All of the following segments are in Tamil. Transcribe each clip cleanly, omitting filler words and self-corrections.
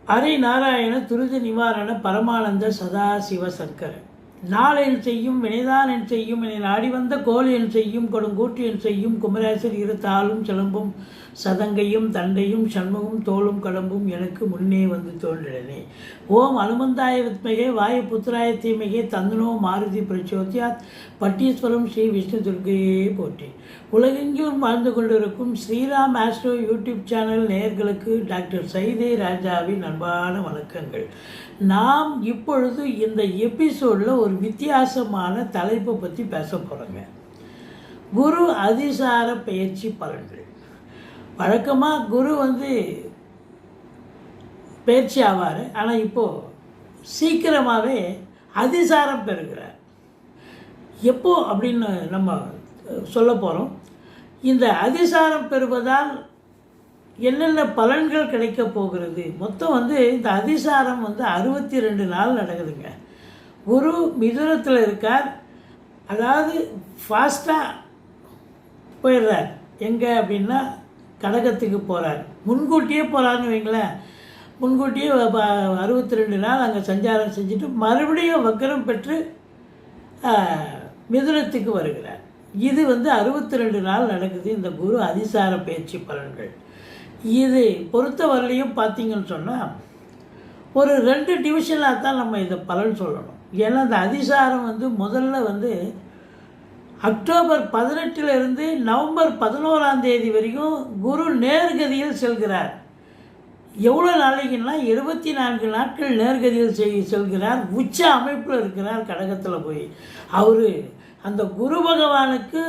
ஹரி நாராயண துரித நிவாரண பரமானந்த சதாசிவ சங்கர நாளென் செய்யும் வினைதான் என் செய்யும் என்னை நாடி வந்த கோல் என் செய்யும் கொடுங்கூட்டு என் செய்யும் குமரேசர் இரு தாளும் சிலம்பும் சதங்கையும் தண்டையும் சண்முகம் தோளும் கடம்பும் எனக்கு முன்னே வந்து தோன்றினே. ஓம் அனுமந்தாய வித்மகே வாயு புத்திராய தீமகே தந்தனோ மாருதி பிரச்சோத்யாத் பட்டீஸ்வரம் ஸ்ரீ விஷ்ணு துர்கையே போற்றி. உலகெங்கும் வாழ்ந்து கொண்டிருக்கும் ஸ்ரீராம் ஆஸ்ட்ரோ யூடியூப் சேனல் நேயர்களுக்கு டாக்டர் சைதே ராஜாவின் அன்பான வணக்கங்கள். நாம் இப்பொழுது இந்த எபிசோடில் ஒரு வித்தியாசமான தலைப்பை பற்றி பேச போகிறோங்க. குரு அதிசார பயிற்சி பலன்கள். வழக்கமாக குரு பயிற்சி ஆவார், ஆனால் இப்போது சீக்கிரமாகவே அதிசாரம் பெறுகிறார். எப்போ அப்படின்னு நம்ம சொல்ல போகிறோம். இந்த அதிசாரம் பெறுவதால் என்னென்ன பலன்கள் கிடைக்க போகிறது. மொத்தம் இந்த அதிசாரம் 62 நாள் நடக்குதுங்க. குரு மிதுனத்தில் இருக்கார், அதாவது ஃபாஸ்ட்டாக போயிடுறார். எங்கே அப்படின்னா கடகத்துக்கு போகிறார். முன்கூட்டியே போகிறாருன்னு வைங்களேன். முன்கூட்டியே 62 நாள் அங்கே சஞ்சாரம் செஞ்சுட்டு மறுபடியும் வக்கரம் பெற்று மிதுனத்துக்கு வருகிறார். இது 62 நாள் நடக்குது இந்த குரு அதிசார பயிற்சி பலன்கள். இது பொறுத்தவரையிலையும் பார்த்தீங்கன்னு சொன்னால் ஒரு 2 டிவிஷனாக தான் நம்ம இதை பலன் சொல்லணும். ஏன்னா இந்த அதிசாரம் முதல்ல அக்டோபர் 18 நவம்பர் 11 வரைக்கும் குரு நேர்கதியில் செல்கிறார். எவ்வளோ நாளைக்குன்னா 74 நாட்கள் நேர்கதியில் செல்கிறார். உச்ச அமைப்பில் இருக்கிறார் கடகத்தில் போய். அவர் அந்த குரு பகவானுக்கு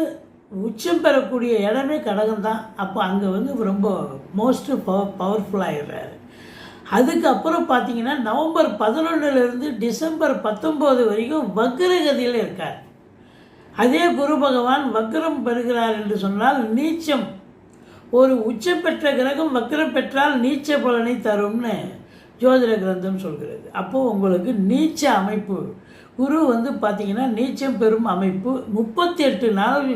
உச்சம் பெறக்கூடிய இடமே கடகம் தான். அப்போ அங்கே ரொம்ப மோஸ்ட் பவர்ஃபுல்லாகிடுறாரு. அதுக்கப்புறம் பார்த்தீங்கன்னா நவம்பர் 11 டிசம்பர் 19 வரைக்கும் வக்ரகதியில் இருக்கார். அதே குரு பகவான் வக்ரம் பெறுகிறார் என்று சொன்னால் நீச்சம். ஒரு உச்சம் பெற்ற கிரகம் வக்ரம் பெற்றால் நீச்ச பலனை தரும்னு ஜோதிட கிரந்தம் சொல்கிறது. அப்போது உங்களுக்கு நீச்ச அமைப்பு குரு பார்த்தீங்கன்னா நீச்சம் பெறும் அமைப்பு 38 நாள்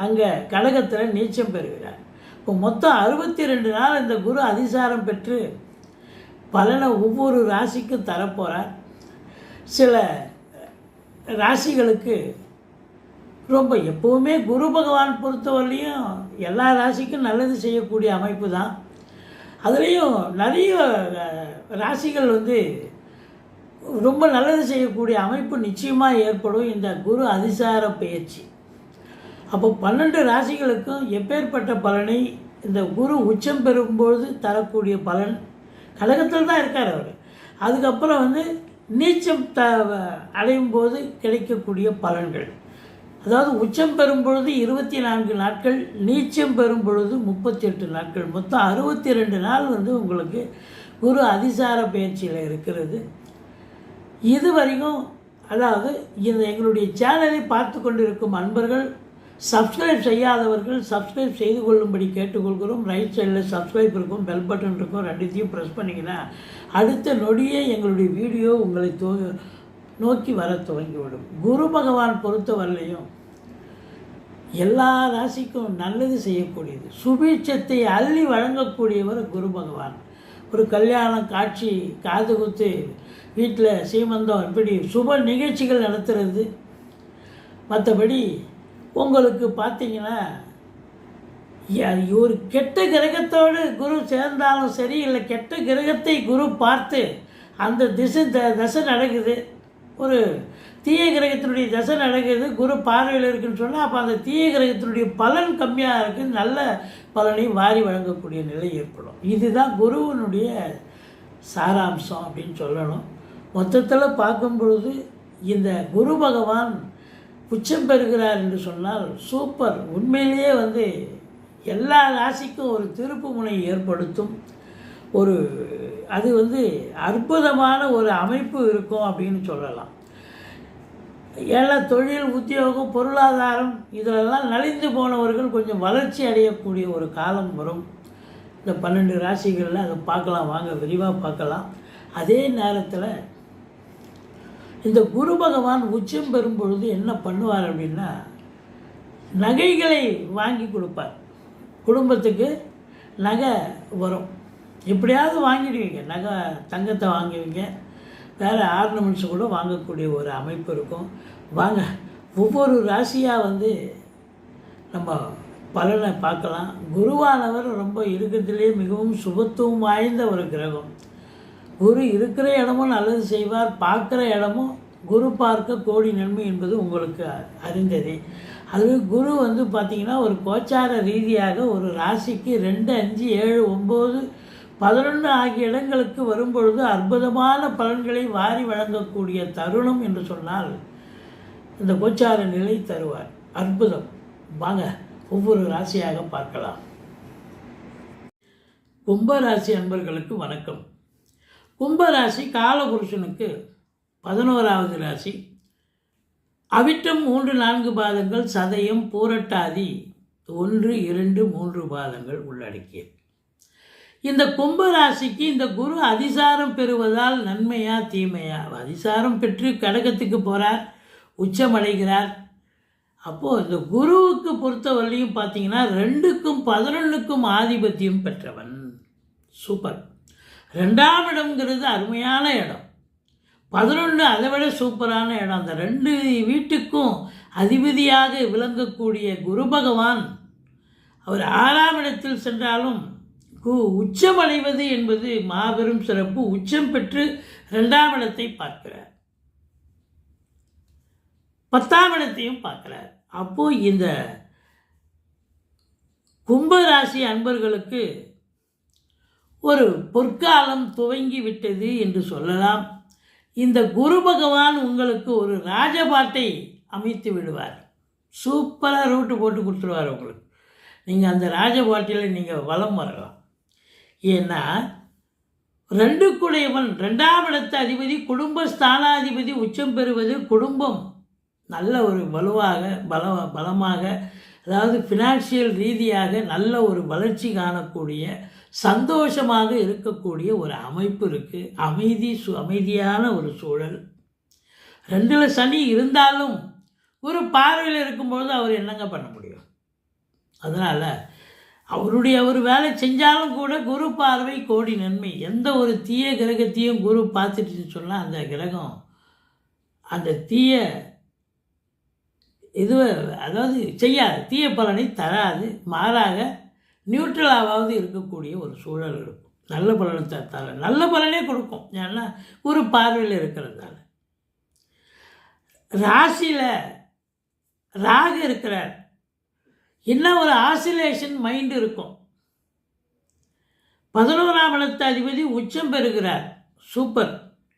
அங்கே கடகத்தில் நீச்சம் பெறுகிறார். இப்போ மொத்தம் 62 நாள் இந்த குரு அதிசாரம் பெற்று பலனை ஒவ்வொரு ராசிக்கும் தரப்போகிறார். சில ராசிகளுக்கு ரொம்ப எப்போவுமே குரு பகவான் பொறுத்தவரையிலையும் எல்லா ராசிக்கும் நல்லது செய்யக்கூடிய அமைப்பு தான். அதுலேயும் நிறைய ராசிகள் ரொம்ப நல்லது செய்யக்கூடிய அமைப்பு நிச்சயமாக ஏற்படும் இந்த குரு அதிசார பயிற்சி. அப்போ 12 ராசிகளுக்கும் எப்பேற்பட்ட பலனை இந்த குரு உச்சம் பெறும்போது தரக்கூடிய பலன். கடகத்தில் தான் இருக்கார் அவர். அதுக்கப்புறம் நீச்சம் அடையும் போது கிடைக்கக்கூடிய பலன்கள். அதாவது உச்சம் பெறும் பொழுது 24 நாட்கள், நீச்சம் பெறும் பொழுது 38 நாட்கள், மொத்தம் 62 நாள் உங்களுக்கு குரு அதிசார பயிற்சியில் இருக்கிறது. இது வரைக்கும் அதாவது எங்களுடைய சேனலை பார்த்து கொண்டிருக்கும் அன்பர்கள், சப்ஸ்கிரைப் செய்யாதவர்கள் சப்ஸ்கிரைப் செய்து கொள்ளும்படி கேட்டுக்கொள்கிறோம். ரைட் சைடில் சப்ஸ்கிரைப் இருக்கும், பெல் பட்டன் இருக்கும், ரெண்டுத்தையும் ப்ரெஸ் பண்ணிங்கன்னா அடுத்த நொடியே எங்களுடைய வீடியோ உங்களை நோக்கி வர துவங்கிவிடும். குரு பகவான் பொறுத்தவரையிலையும் எல்லா ராசிக்கும் நல்லது செய்யக்கூடியது, சுபீட்சத்தை அள்ளி வழங்கக்கூடியவர் குரு பகவான். ஒரு கல்யாணம், காட்சி, காது குத்து, வீட்டில் சீமந்தம், இப்படி சுப நிகழ்ச்சிகள் நடத்துறது. மற்றபடி உங்களுக்கு பார்த்தீங்கன்னா ஒரு கெட்ட கிரகத்தோடு குரு சேர்ந்தாலும் சரி, இல்லை கெட்ட கிரகத்தை குரு பார்த்து அந்த தசை நடக்குது, ஒரு தீய கிரகத்தினுடைய தசை நடக்குது, குரு பார்வையில் இருக்குதுன்னு சொன்னால் அப்போ அந்த தீய கிரகத்தினுடைய பலன் கம்மியாக இருக்குது, நல்ல பலனை வாரி வழங்கக்கூடிய நிலை ஏற்படும். இதுதான் குருவினுடைய சாராம்சம் அப்படின்னு சொல்லணும். மொத்தத்தில் பார்க்கும் பொழுது இந்த குரு பகவான் உச்சம் பெறுகிறார் என்று சொன்னால் சூப்பர். உண்மையிலேயே எல்லா ராசிக்கும் ஒரு திருப்பு முனை ஏற்படுத்தும். அது அற்புதமான ஒரு அமைப்பு இருக்கும் அப்படின்னு சொல்லலாம். ஏன்னா தொழில், உத்தியோகம், பொருளாதாரம் இதிலெல்லாம் நலிந்து போனவர்கள் கொஞ்சம் வளர்ச்சி அடையக்கூடிய ஒரு காலம் வரும். இந்த 12 ராசிகளில் அதை பார்க்கலாம், வாங்க விரிவாக பார்க்கலாம். அதே நேரத்தில் இந்த குரு பகவான் உச்சம் பெறும் பொழுது என்ன பண்ணுவார் அப்படின்னா நகைகளை வாங்கி கொடுப்பார். குடும்பத்துக்கு நகை வரும். எப்படியாவது வாங்கிடுவீங்க. நகை தங்கத்தை வாங்குவீங்க, வேறு ஆர்னமெண்ட்ஸ் கூட வாங்கக்கூடிய ஒரு அமைப்பு இருக்கும். வாங்க, ஒவ்வொரு ராசியாக வந்து நம்ம பலனை பார்க்கலாம். குருவானவர் ரொம்ப இருக்கிறதுலே மிகவும் சுபத்துவம் வாய்ந்த ஒரு கிரகம். குரு இருக்கிற இடமும் நல்லது செய்வார், பார்க்குற இடமும் குரு பார்க்க கோடி நன்மை என்பது உங்களுக்கு அறிந்ததே. அது குரு வந்து பார்த்திங்கன்னா ஒரு கோச்சார ரீதியாக ஒரு ராசிக்கு 2, 5, 7, 9, 11 ஆகிய இடங்களுக்கு வரும்பொழுது அற்புதமான பலன்களை வாரி வழங்கக்கூடிய தருணம் என்று சொன்னால் இந்த கோச்சார நிலை தருவார். அற்புதம். வாங்க ஒவ்வொரு ராசியாக பார்க்கலாம். கும்பராசி அன்பர்களுக்கு வணக்கம். கும்பராசி காலபுருஷனுக்கு 11வது ராசி. அவிட்டம் 3, 4 பாதங்கள், சதயம், பூரட்டாதி 1, 2, 3 பாதங்கள் உள்ளடக்கியது. இந்த கும்பராசிக்கு இந்த குரு அதிசாரம் பெறுவதால் நன்மையா தீமையா? அதிசாரம் பெற்று கடகத்துக்கு போகிறார், உச்சமடைகிறார். அப்போது இந்த குருவுக்கு பொறுத்தவரையும் பார்த்தீங்கன்னா 2க்கும் 11க்கும் ஆதிபத்தியம் பெற்றவன். சூப்பர். 2ஆம் இடம்ங்கிறது அருமையான இடம். 11 அதை விட சூப்பரான இடம். அந்த 2 வீட்டுக்கும் அதிபதியாக விளங்கக்கூடிய குரு பகவான் அவர் 6ஆம் இடத்தில் சென்றாலும் உச்சமடைவது என்பது மாபெரும் சிறப்பு. உச்சம் பெற்று 2ஆம் இடத்தை பார்க்கிறார், 10ஆம் இடத்தையும் பார்க்கிறார். அப்போது இந்த கும்பராசி அன்பர்களுக்கு ஒரு பொற்காலம் துவங்கி விட்டது என்று சொல்லலாம். இந்த குரு பகவான் உங்களுக்கு ஒரு ராஜபாட்டை அமைத்து விடுவார். சூப்பராக ரூட்டு போட்டு கொடுத்துருவார் உங்களுக்கு. நீங்கள் அந்த ராஜபாட்டில் நீங்கள் வலம் வரலாம். ஏன்னா 2க்குடையவன் 2ஆம் இடத்து அதிபதி, குடும்ப ஸ்தானாதிபதி உச்சம் பெறுவது குடும்பம் நல்ல ஒரு பலமாக, அதாவது ஃபினான்ஷியல் ரீதியாக நல்ல ஒரு வளர்ச்சி காணக்கூடிய, சந்தோஷமாக இருக்கக்கூடிய ஒரு அமைப்பு இருக்குது. அமைதியான ஒரு சூழல். 2ல் சனி இருந்தாலும் ஒரு பார்வையில் இருக்கும்பொழுது அவர் என்னங்க பண்ண முடியும்? அதனால் அவர் வேலை செஞ்சாலும் கூட குரு பார்வை கோடி நன்மை. எந்த ஒரு தீய கிரகத்தையும் குரு பார்த்துட்டுன்னு சொன்னால் அந்த கிரகம் அந்த தீய அதாவது செய்யாது, தீய பலனை தராது. மாறாக நியூட்ரலாவது இருக்கக்கூடிய ஒரு சூழல் இருக்கும். நல்ல பலனை நல்ல பலனே கொடுக்கும். ஏன்னா ஒரு பார்வையில் இருக்கிறதால. ராசியில் ராகு இருக்கிறார். என்ன ஒரு ஆசிலேஷன் மைண்டு இருக்கும். 11ஆம் இடத்து அதிபதி உச்சம் பெறுகிறார். சூப்பர்.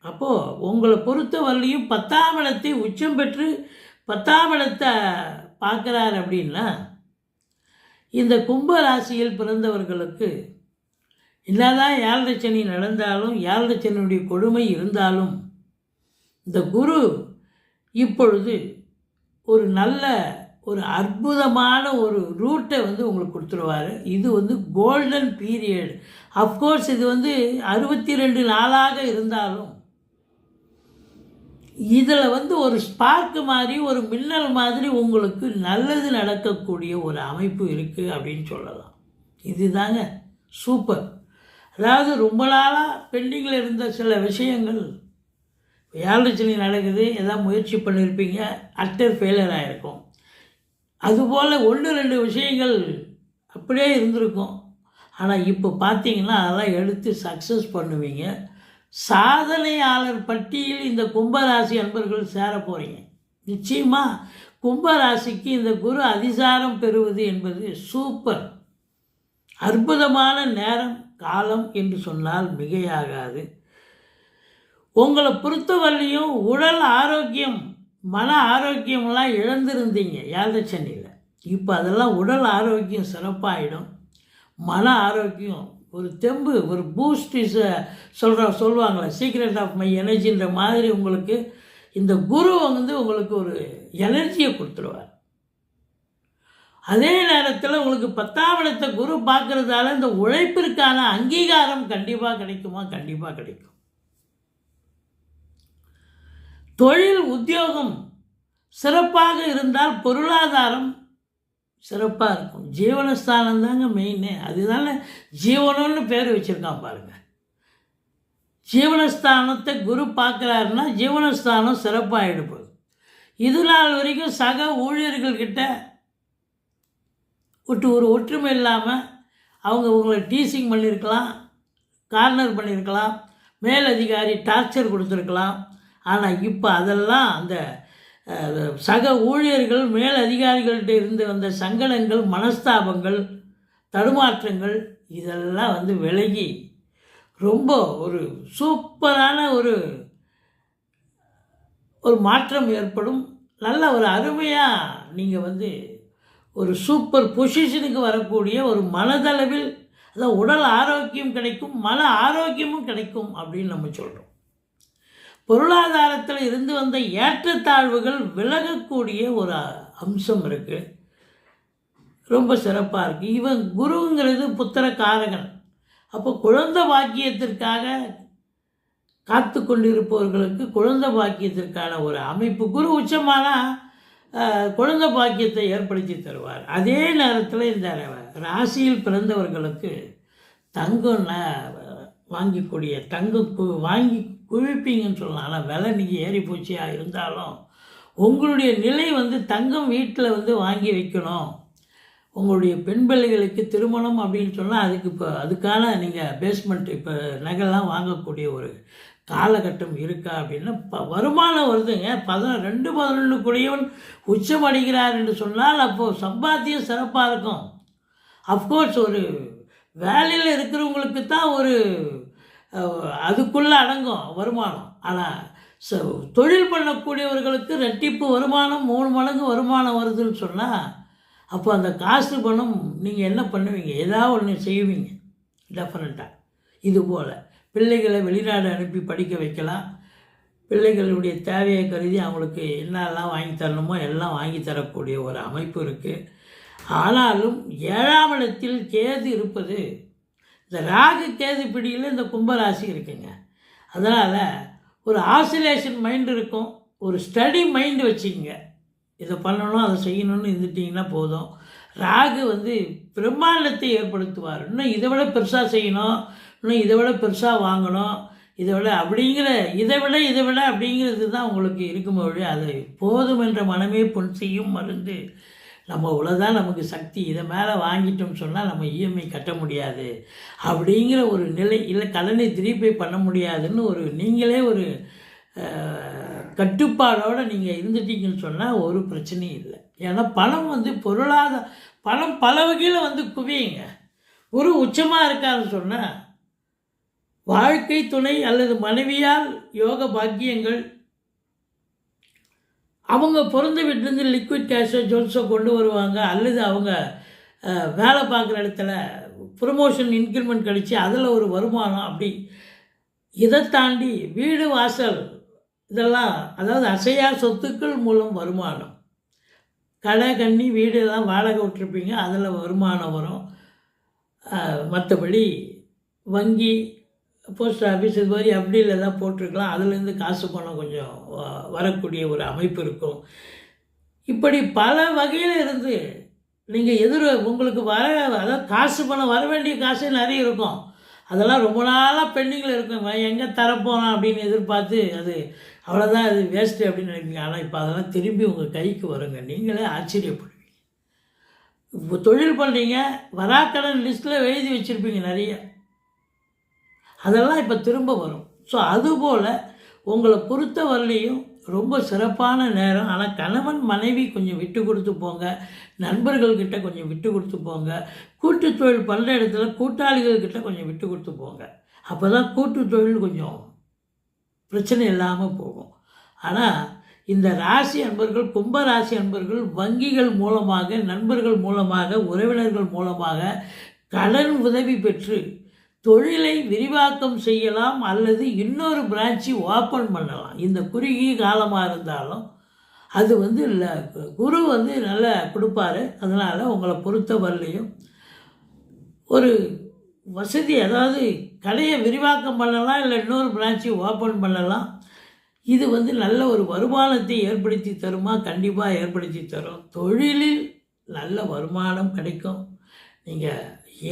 அப்போது உங்களை பொறுத்த வரலையும் 10ஆம் இடத்தை உச்சம் பெற்று 10ஆம் இடத்தை பார்க்குறார். அப்படின்னா இந்த கும்ப ராசியில் பிறந்தவர்களுக்கு என்னதான் 7 சனி நடந்தாலும், 7 சனியுடைய கொடுமை இருந்தாலும், இந்த குரு இப்பொழுது ஒரு நல்ல ஒரு அற்புதமான ஒரு ரூட்டை வந்து உங்களுக்கு கொடுத்துருவார். இது வந்து கோல்டன் பீரியட். அஃப்கோர்ஸ் இது வந்து 62 நாளாக இருந்தாலும் இதில் வந்து ஒரு ஸ்பார்க் மாதிரி, ஒரு மின்னல் மாதிரி உங்களுக்கு நல்லது நடக்கக்கூடிய ஒரு அமைப்பு இருக்குது அப்படின்னு சொல்லலாம். இதுதாங்க சூப்பர். அதாவது ரொம்ப நாளாக பெண்டிங்கில் இருந்த சில விஷயங்கள் 7 சனி நடக்குது, எதாவது முயற்சி பண்ணியிருப்பீங்க, அட்டர் ஃபெயிலியர் ஆகிருக்கும். அதுபோல் 1-2 விஷயங்கள் அப்படியே இருந்திருக்கும். ஆனால் இப்போ பார்த்தீங்கன்னா அதெல்லாம் எடுத்து சக்ஸஸ் பண்ணுவீங்க. சாதனையாளர் பட்டியல் இந்த கும்பராசி அன்பர்கள் சேர போகிறீங்க. நிச்சயமாக கும்பராசிக்கு இந்த குரு அதிசாரம் பெறுவது என்பது சூப்பர். அற்புதமான நேரம் காலம் என்று சொன்னால் மிகையாகாது. உங்களை பொறுத்தவரையிலையும் உடல் ஆரோக்கியம், மன ஆரோக்கியமெல்லாம் இழந்திருந்தீங்க 7 சனியில். இப்போ அதெல்லாம் உடல் ஆரோக்கியம் சிறப்பாகிடும். மன ஆரோக்கியம் ஒரு தெம்பு, ஒரு பூஸ்ட் சொல்லுவாங்களே, சீக்ரெட் ஆஃப் மை எனர்ஜின்ற மாதிரி உங்களுக்கு இந்த குரு வந்து உங்களுக்கு ஒரு எனர்ஜியை கொடுத்துருவார். அதே நேரத்தில் உங்களுக்கு 10ஆம் இடத்தை குரு பார்க்கறதால இந்த உழைப்பிற்கான அங்கீகாரம் கண்டிப்பாக கிடைக்குமா? கண்டிப்பாக கிடைக்கும். தொழில் உத்தியோகம் சிறப்பாக இருந்தால் பொருளாதாரம் சிறப்பாக இருக்கும். ஜீவனஸ்தானம் தாங்க மெயின்னு. அதுதானே ஜீவனம்னு பேர் வச்சுருக்கான் பாருங்கள். ஜீவனஸ்தானத்தை குரு பார்க்குறாருன்னா ஜீவனஸ்தானம் சிறப்பாக எடுப்பது. இது நாள் வரைக்கும் சக ஊழியர்கள்கிட்ட ஒரு ஒற்றுமை இல்லாமல் அவங்க உங்களை டீசிங் பண்ணியிருக்கலாம், கார்னர் பண்ணியிருக்கலாம், மேலதிகாரி டார்ச்சர் கொடுத்துருக்கலாம். ஆனால் இப்போ அதெல்லாம் அந்த சக ஊழியர்கள் மேல் அதிகாரிகள்கிட்ட இருந்து வந்த சங்கடங்கள், மனஸ்தாபங்கள், தடுமாற்றங்கள் இதெல்லாம் வந்து விலகி ரொம்ப ஒரு சூப்பரான ஒரு மாற்றம் ஏற்படும். நல்ல ஒரு அருமையாக நீங்கள் வந்து ஒரு சூப்பர் பொசிஷனுக்கு வரக்கூடிய ஒரு மனதளவில், அதான் உடல் ஆரோக்கியம் கிடைக்கும், மன ஆரோக்கியமும் கிடைக்கும் அப்படின்னு நம்ம சொல்கிறோம். பொருளாதாரத்தில் இருந்து வந்த ஏற்றத்தாழ்வுகள் விலகக்கூடிய ஒரு அம்சம் இருக்குது. ரொம்ப சிறப்பாக இருக்குது. இவன் குருங்கிறது புத்திர காரகன். அப்போ குழந்தை பாக்கியத்திற்காக காத்து கொண்டிருப்பவர்களுக்கு குழந்தை பாக்கியத்திற்கான ஒரு அமைப்பு, குரு உச்சமானால் குழந்தை பாக்கியத்தை ஏற்படுத்தி தருவார். அதே நேரத்தில் இந்த ராசியில் பிறந்தவர்களுக்கு தங்கம் வாங்கிக்கூடிய தங்கம் வாங்கி குவிப்பீங்கன்னு சொல்லலாம். ஆனால் விலை இன்றைக்கி ஏறி போச்சியாக இருந்தாலும் உங்களுடைய நிலை வந்து தங்கம் வீட்டில் வந்து வாங்கி வைக்கணும். உங்களுடைய பெண் பிள்ளைகளுக்கு திருமணம் அப்படின்னு சொன்னால் அதுக்கான நீங்கள் பேஸ்மெண்ட் இப்போ நகைலாம் வாங்கக்கூடிய ஒரு காலகட்டம் இருக்கா அப்படின்னா வருமானம் வருதுங்க. 2-11 கூடியவன் உச்சம் அடைகிறார் என்று சொன்னால் அப்போது சம்பாத்தியம் சிறப்பாக இருக்கும். அஃப்கோர்ஸ் ஒரு வேலையில் இருக்கிறவங்களுக்கு தான் ஒரு அதுக்குள்ளே அடங்கும் வருமானம். ஆனால் தொழில் பண்ணக்கூடியவர்களுக்கு ரெட்டிப்பு வருமானம், 3 மடங்கு வருமானம் வருதுன்னு சொன்னால் அப்போ அந்த காசு பணம் நீங்கள் என்ன பண்ணுவீங்க? ஏதாவது ஒன்று செய்வீங்க டெஃபினட்டாக. இதுபோல் பிள்ளைகளை வெளிநாடு அனுப்பி படிக்க வைக்கலாம். பிள்ளைகளுடைய தேவையை கருதி அவங்களுக்கு என்னெல்லாம் வாங்கி தரணுமோ எல்லாம் வாங்கி தரக்கூடிய ஒரு அமைப்பு இருக்குது. ஆனாலும் 7ஆம் இடத்தில் கேது இருப்பது, இந்த ராகு கேது பிடியில் இந்த கும்பராசி இருக்குங்க. அதனால் ஒரு ஆசிலேஷன் மைண்ட் இருக்கும், ஒரு ஸ்டடி மைண்டு வச்சுக்கோங்க. இதை பண்ணணும் அதை செய்யணும்னு இருந்துட்டிங்கன்னா போதும். ராகு வந்து பிரம்மாண்டத்தை ஏற்படுத்துவார். இன்னும் இதை விட பெருசாக செய்யணும், இன்னும் இதை விட பெருசாக வாங்கணும், இதை விட இதை விட அப்படிங்கிறது தான் உங்களுக்கு இருக்கும்போது அது போதும் என்ற மனமே பொன் செய்யும் மருந்து. நம்ம இவ்வளோதான் நமக்கு சக்தி, இதை மேலே வாங்கிட்டோம்னு சொன்னால் நம்ம இஎம்ஐ கட்ட முடியாது அப்படிங்கிற ஒரு நிலை, இல்லை கடனை திருப்பி பண்ண முடியாதுன்னு நீங்களே ஒரு கட்டுப்பாடோடு நீங்கள் இருந்துட்டீங்கன்னு சொன்னால் ஒரு பிரச்சனையும் இல்லை. ஏன்னா பணம் வந்து பணம் பல வகையில் வந்து குவியுங்க. ஒரு உச்சமாக இருக்காருன்னு சொன்னால் வாழ்க்கை துணை அல்லது மனைவியால் யோக பாக்கியங்கள், அவங்க பிறந்த வீட்டிலேருந்து லிக்விட் கேஷோ ஜுவல்ஸோ கொண்டு வருவாங்க. அல்லது அவங்க வேலை பார்க்குற இடத்துல ப்ரமோஷன் இன்க்ரிமெண்ட் கழித்து அதில் ஒரு வருமானம். அப்படி இதை தாண்டி வீடு வாசல் இதெல்லாம், அதாவது அசையா சொத்துக்கள் மூலம் வருமானம். கடை கண்ணி வீடு எல்லாம் வாடகை விட்டுருப்பீங்க, அதில் வருமானம் வரும். மற்றபடி வங்கி போஸ்ட் ஆஃபீஸ் இது மாதிரி அப்படியில் தான் போட்டிருக்கலாம், அதுலேருந்து காசு பணம் கொஞ்சம் வரக்கூடிய ஒரு அமைப்பு இருக்கும். இப்படி பல வகையில் இருந்து நீங்கள் உங்களுக்கு அதாவது காசு பணம் வர வேண்டிய காசு நிறைய இருக்கும். அதெல்லாம் ரொம்ப நாளாக பெண்டிங்கில் இருக்கும். எங்கே தரப்போகிறோம் அப்படின்னு எதிர்பார்த்து அது அவ்வளோதான், அது வேஸ்ட்டு அப்படின்னு நினைப்பீங்க. ஆனால் இப்போ அதெல்லாம் திரும்பி உங்கள் கைக்கு வருங்க. நீங்களே ஆச்சரியப்படுவீங்க. இப்போ தொழில் பண்ணுறீங்க, வராக்கடன் லிஸ்ட்டில் எழுதி வச்சுருப்பீங்க நிறைய, அதெல்லாம் இப்போ திரும்ப வரும். ஸோ அதுபோல் உங்களை பொறுத்த வரலையும் ரொம்ப சிறப்பான நேரம். ஆனால் கணவன் மனைவி கொஞ்சம் விட்டு கொடுத்து போங்க, நண்பர்கள்கிட்ட கொஞ்சம் விட்டு கொடுத்து போங்க, கூட்டு தொழில் பண்ணுற இடத்துல கூட்டாளிகள்கிட்ட கொஞ்சம் விட்டு கொடுத்து போங்க. அப்போ தான் கூட்டு தொழில் கொஞ்சம் பிரச்சனை இல்லாமல் போகும். ஆனால் இந்த ராசி அன்பர்கள், கும்ப ராசி அன்பர்கள் வங்கிகள் மூலமாக, நண்பர்கள் மூலமாக, உறவினர்கள் மூலமாக கடன் உதவி பெற்று தொழிலை விரிவாக்கம் செய்யலாம், அல்லது இன்னொரு பிரான்ச்சு ஓப்பன் பண்ணலாம். இந்த குறுகிய காலமாக இருந்தாலும் அது வந்து குரு வந்து நல்லா கொடுப்பாரு. அதனால் உங்களை பொறுத்த வரலையும் ஒரு வசதி, அதாவது கடையை விரிவாக்கம் பண்ணலாம், இல்லை இன்னொரு பிரான்ச்சு ஓப்பன் பண்ணலாம். இது வந்து நல்ல ஒரு வருமானத்தை ஏற்படுத்தி தருமா? கண்டிப்பாக ஏற்படுத்தி தரும். தொழிலில் நல்ல வருமானம் கிடைக்கும். நீங்கள்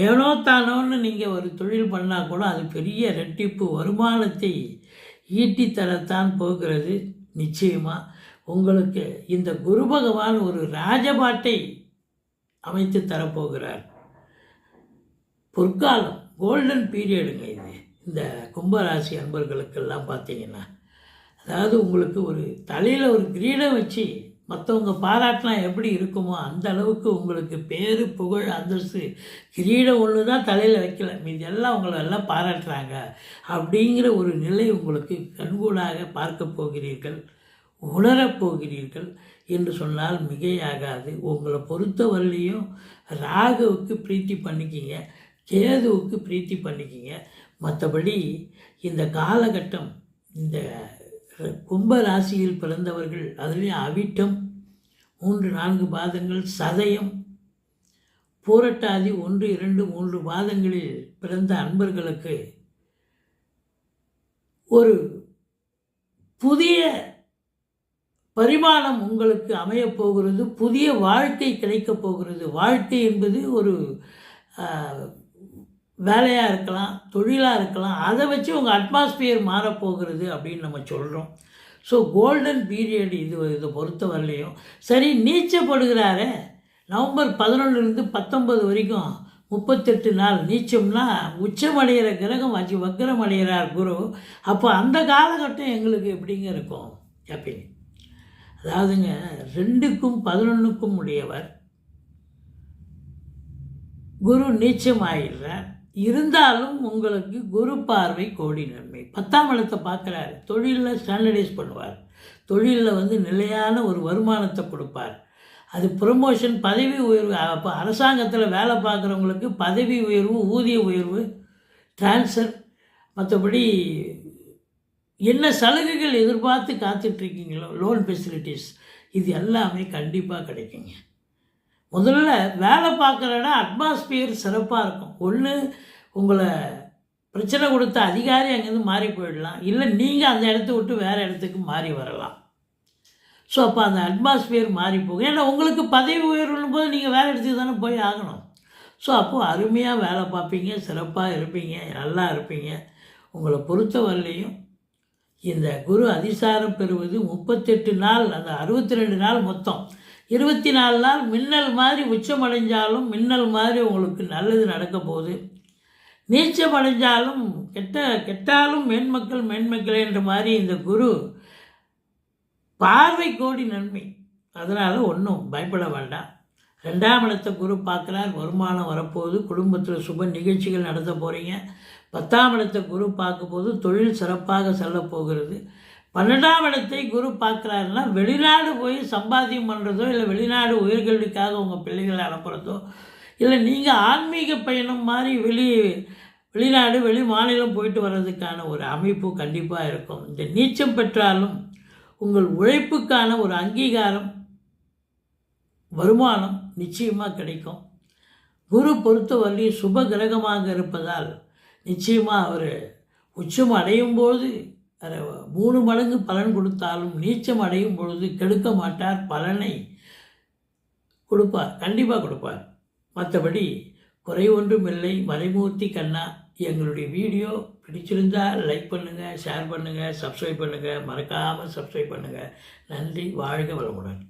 ஏனோ தானோன்னு நீங்கள் ஒரு தொழில் பண்ணால் கூட அது பெரிய ரெட்டிப்பு வருமானத்தை ஈட்டித்தரத்தான் போகிறது. நிச்சயமாக உங்களுக்கு இந்த குரு பகவான் ஒரு ராஜபாட்டை அமைத்து தரப்போகிறார். பொற்காலம், கோல்டன் பீரியடுங்க இது. இந்த கும்பராசி அன்பர்களுக்கெல்லாம் பார்த்தீங்கன்னா, அதாவது உங்களுக்கு ஒரு தலையில் ஒரு கிரீடம் வச்சு மற்றவங்க பாராட்டலாம் எப்படி இருக்குமோ அந்த அளவுக்கு உங்களுக்கு பேரு புகழ் அந்தஸ்து கிரீடம் ஒன்று தான் தலையில் வைக்கல, மீது எல்லாம் உங்களை எல்லாம் பாராட்டுறாங்க அப்படிங்கிற ஒரு நிலை உங்களுக்கு கண்கூடாக பார்க்க போகிறீர்கள், உணரப்போகிறீர்கள் என்று சொன்னால் மிகையாகாது. உங்களை பொறுத்தவரையிலையும் ராகுவுக்கு பிரீத்தி பண்ணிக்கிங்க, கேதுவுக்கு பிரீத்தி பண்ணிக்கிங்க. மற்றபடி இந்த காலகட்டம் இந்த கும்ப ராசியில் பிறந்தவர்கள், அதுலேயும் அவிட்டம் 3-4 பாதங்கள், சதயம், பூரட்டாதி 1-2-3 பாதங்களில் பிறந்த அன்பர்களுக்கு ஒரு புதிய பரிமாணம் உங்களுக்கு அமையப்போகிறது. புதிய வாழ்க்கை கிடைக்கப் போகிறது. வாழ்க்கை என்பது ஒரு வேலையாக இருக்கலாம், தொழிலாக இருக்கலாம். அதை வச்சு உங்கள் அட்மாஸ்பியர் மாறப்போகிறது அப்படின்னு நம்ம சொல்கிறோம். ஸோ கோல்டன் பீரியட் இதை பொறுத்த வரலையும். சரி, நீச்சப்படுகிறாரே நவம்பர் 11லேருந்து 19 வரைக்கும் 38 நாள் நீச்சம்னா உச்சமடைகிற கிரகம் வச்சு வக்கரம் அடைகிறார் குரு. அப்போ அந்த காலகட்டம் எங்களுக்கு எப்படிங்க இருக்கும் அப்படின்னு. அதாவதுங்க 2க்கும் 11க்கும் உடையவர் குரு நீச்சம் ஆகிடுறார். இருந்தாலும் உங்களுக்கு குரு பார்வை கோடி நன்மை. 10ஆம் இடத்தை பார்க்குறாரு. தொழிலில் ஸ்டாண்டர்டைஸ் பண்ணுவார். தொழிலில் நிலையான ஒரு வருமானத்தை கொடுப்பார். அது ப்ரொமோஷன், பதவி உயர்வு. அப்போ அரசாங்கத்தில் வேலை பார்க்குறவங்களுக்கு பதவி உயர்வு, ஊதிய உயர்வு, டிரான்ஸ்ஃபர், மற்றபடி என்ன சலுகைகள் எதிர்பார்த்து காத்துட்ருக்கீங்களோ, லோன் ஃபெசிலிட்டிஸ், இது எல்லாமே கண்டிப்பாக கிடைக்குங்க. முதல்ல வேலை பார்க்குறேன்னா அட்மாஸ்பியர் சிறப்பாக இருக்கும். ஒன்று உங்களை பிரச்சனை கொடுத்த அதிகாரி அங்கேருந்து மாறி போயிடலாம், இல்லை நீங்கள் அந்த இடத்த விட்டு வேறு இடத்துக்கு மாறி வரலாம். ஸோ அப்போ அந்த அட்மாஸ்பியர் மாறி போகும். ஏன்னா உங்களுக்கு பதவி உயர்வுன்னும் போது நீங்கள் வேறு இடத்துக்கு தானே போய் ஆகணும். ஸோ அப்போது அருமையாக வேலை பார்ப்பீங்க, சிறப்பாக இருப்பீங்க, நல்லா இருப்பீங்க. உங்களை பொறுத்தவரையிலையும் இந்த குரு அதிசாரம் பெறுவது 38 நாள், அந்த 62 நாள் மொத்தம் 24 நாள் மின்னல் மாதிரி உச்சம் அடைஞ்சாலும் மின்னல் மாதிரி உங்களுக்கு நல்லது நடக்க போகுது. நீச்சம் அடைஞ்சாலும் கெட்டாலும் மேன்மக்களே என்ற மாதிரி இந்த குரு பார்வை கோடி நன்மை. அதனால் ஒன்றும் பயப்பட வேண்டாம். 2ஆம் இடத்தை குரு பார்க்குறார். வருமானம் வரப்போகுது. குடும்பத்தில் சுப நிகழ்ச்சிகள் நடத்த போகிறீங்க. 10ஆம் இடத்தை குரு பார்க்க போது தொழில் சிறப்பாக செல்ல போகிறது. 12ஆம் இடத்தை குரு பார்க்குறாருன்னா வெளிநாடு போய் சம்பாத்தியம் பண்ணுறதோ, இல்லை வெளிநாடு உயர்கல்விக்காக உங்கள் பிள்ளைகளை அனுப்புகிறதோ, இல்லை நீங்கள் ஆன்மீக பயணம் மாதிரி வெளிநாடு வெளி மாநிலம் போயிட்டு வர்றதுக்கான ஒரு அமைப்பு கண்டிப்பாக இருக்கும். இந்த நீச்சம் பெற்றாலும் உங்கள் உழைப்புக்கான ஒரு அங்கீகாரம், வருமானம் நிச்சயமாக கிடைக்கும். குரு பொறுத்தவரையும் சுப கிரகமாக இருப்பதால் நிச்சயமாக அவர் உச்சம் அடையும் போது 3 மடங்கு பலன் கொடுத்தாலும் நீச்சம் அடையும் பொழுது கெடுக்க மாட்டார், பலனை கொடுப்பார், கண்டிப்பாக கொடுப்பார். மற்றபடி குறை ஒன்றும் இல்லை. மறைமூர்த்தி கண்ணா. எங்களுடைய வீடியோ பிடிச்சிருந்தால் லைக் பண்ணுங்கள், ஷேர் பண்ணுங்கள், சப்ஸ்கிரைப் பண்ணுங்கள், மறக்காமல் சப்ஸ்கிரைப் பண்ணுங்கள். நன்றி. வாழ்க வளமுடன்.